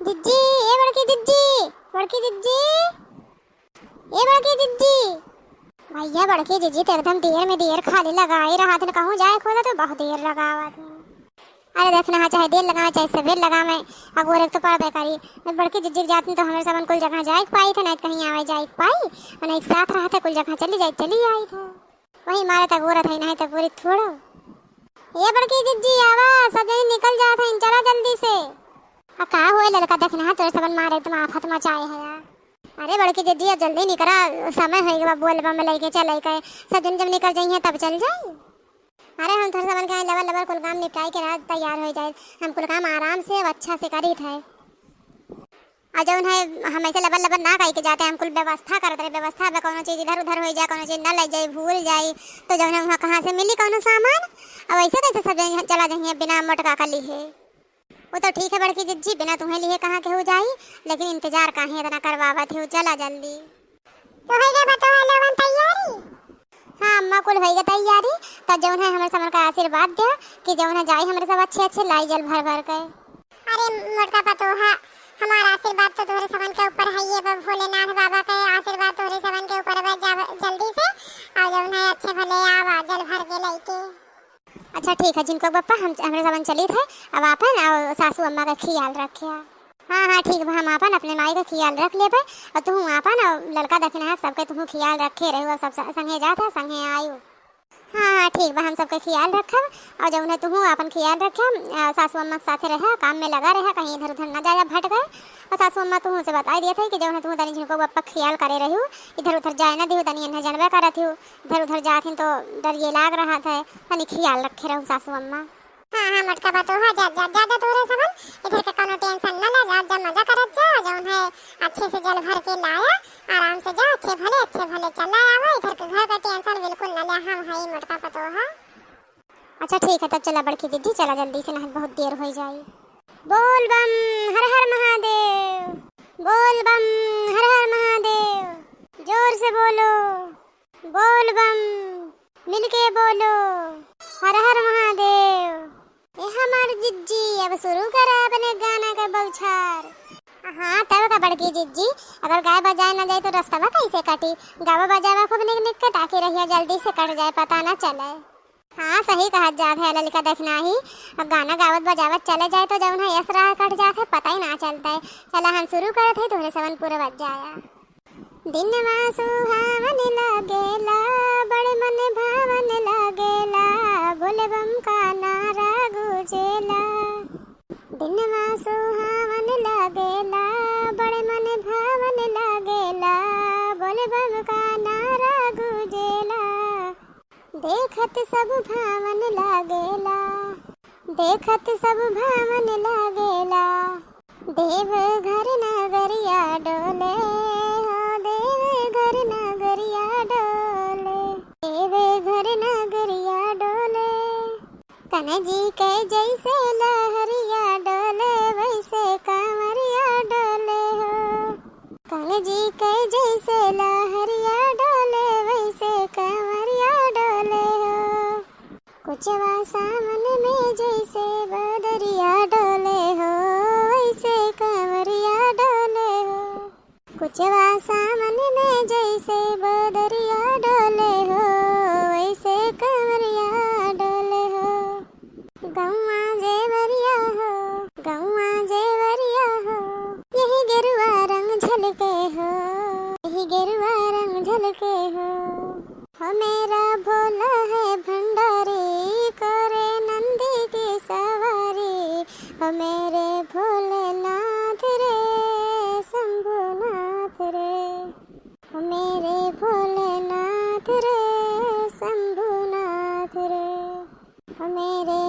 जिज्जी, ए बड़की जिज्जी, बड़की जिज्जी, ए बड़की जिज्जी। भैया बड़की जिज्जी तो एकदम देर में देर खाली लगा ही रहा था, कहूँ जाए खोला तो बहुत देर लगावा था। अरे देखना चाहे देर लगा चाहे सवेर लगा, मैं अगोर एक तो पड़ बेकारी। मैं बड़की जिज्जी जाती तो हमारे सामान कुल जगह जाए पाई था, नहीं कहीं आवे जाए पाई और एक साथ रहा था, कुल जगह चली आई था। वही मारे तक गोरा था नहीं तो पूरी थोड़ो। ये बड़की जिज्जी आवा, सब जने निकल जात है, चला जल्दी से। का हुए लड़का देखना तोरे सबन मारे तुम आफत मचाए है यार। अरे बड़की जिज्जी अब जल्दी निकला, समय है कि बोल बम लेके चल के सब जन जब निकल जाइए तब चल जाए। अरे हम थोड़ा सबन के लबर लबर कुल काम निपटाई के रात तैयार हो जाए, हम कुल काम आराम से अच्छा से करी थे। और जौन है हम ऐसे लबर लबर ना कही के जाते, हम कुल व्यवस्था करते रहे। व्यवस्था में कोनो चीज़ इधर उधर हो जाए, कोनो चीज़ न ले जाए, भूल जाए तो जौन है वहाँ कहाँ से मिली कोनो सामान। अब ऐसे कैसे सब चला जाइए बिना मोटका का लिए। वो तो ठीक है बड़की जिज्जी, बिना तुम्हें लिए कहाँ के हो जाई, लेकिन इंतजार काहे इतना करवावत हो, चला जल्दी। तो है क्या बताओ लोगन तैयारी? हाँ अम्मा कुल है क्या तैयारी। तो जौन है हमारे सामान का आशीर्वाद दे कि जौन है जाए हमारे सब अच्छे अच्छे लाई जल भर भर के। अरे मोटका पतोहा, हमारा आशीर्वाद तो तुम्हारे सामान के ऊपर है, ये भोलेनाथ बाबा का आशीर्वाद तुम्हारे सामान के ऊपर है, जल्दी से और जौन है अच्छे भले आवा जल भर के लेके। अच्छा ठीक है जिनको पप्पा हम हमारे सामान चली थे, अब आपन और सासू अम्मा का ख्याल रखिए। हाँ हाँ ठीक है, हम आपन अपने माई का ख्याल रख ले भाई, और तुम आपन और लड़का देखना है सबके तुम ख्याल रखे रहो, सब संगे जाता संगे आयु। हाँ हाँ ठीक बा, हम सबके ख्याल रखब और जब उन्हें तुम अपन ख्याल रखे, सासू अम्मा के साथे रहे, काम में लगा रहे, कहीं इधर उधर न जाए भट गए। और सासू अम्मा तुम से बता दिए थे कि जब तुम तनी जिनको पप्पा ख्याल करे रही हो, इधर उधर जाए ना दिहो, तनी इन्हें जनबे करत हो, इधर उधर जाती तो डर ये लाग रहा था, तनी ख्याल रखे रहूँ सासू अम्मा। हाँ हाँ मटका बात हो ज्यादा तोरे सबन इधर का कोनो टेंशन न ले, जा मजा करत जा, जौन है अच्छे से जल भर के लाया, आराम से जा, अच्छे भले चला आवा, इधर के घर का टेंशन बिल्कुल न ले, हम है मटका पतोहा। अच्छा ठीक है तब चला बड़की दीदी, चला जल्दी से, नहीं बहुत देर हो जाए। बोल बम हर हर महादेव, बोल बम हर हर महादेव, जोर से बोलो, बोल बम मिलके बोलो, हर हर महादेव। ये हमारी जिज्जी अब शुरू करा अपने गाना का बौछार। हाँ तब का बड़की जिज्जी, अगर गाय बजाए न जाए तो रास्ता कैसे कटी, गावा बजावा खूब निक निक के ताकि रहिए जल्दी से कट जाए, पता न चले। हाँ सही कहा जात है ललिका, देखना ही अब गाना गावत बजावत चले जाए तो जब ना यस राह कट जाते पता ही ना चलता है। चला हम शुरू करते तुम्हें सवन पूरा बज जाया। दिनवा सुहावन लागेला, बड़े मन भावन लागेला, बोले बम का नारा गुजेला। दिनवा सुहावन लागेला, बड़े मन भावन लागेला, बोले बम का नारा गुजेला। देखत सब भावन लागेला, देखत सब भावन लागेला, देव घर नगरिया डोले, देव घर नगरिया डोले, देव घर नगरिया डोले। कन्हजी के जैसे लहरिया डोले, वैसे कांवरिया डोले हो, कन्हजी के जैसे लहरिया डोले, वैसे कांवरिया डोले हो। कुचवा सावन में जैसे बदरिया डोले हो, वैसे कांवरिया डोले हो। कुचवा सावन में जैसे बदरिया डोले हो, वैसे कांवरिया डोले हो। गौवा जेवरिया हो, गौवा जेवरिया हो, यही गेरुआ रंग झलके हो, यही गेरुआ रंग झलके हो। हो मेरा भोला है भंडारी, करे नंदी की सवारी, हो मेरे भोलेनाथ रे शंभुनाथ रे, हो मेरे भोलेनाथ रे शंभुनाथ रे, हो मेरे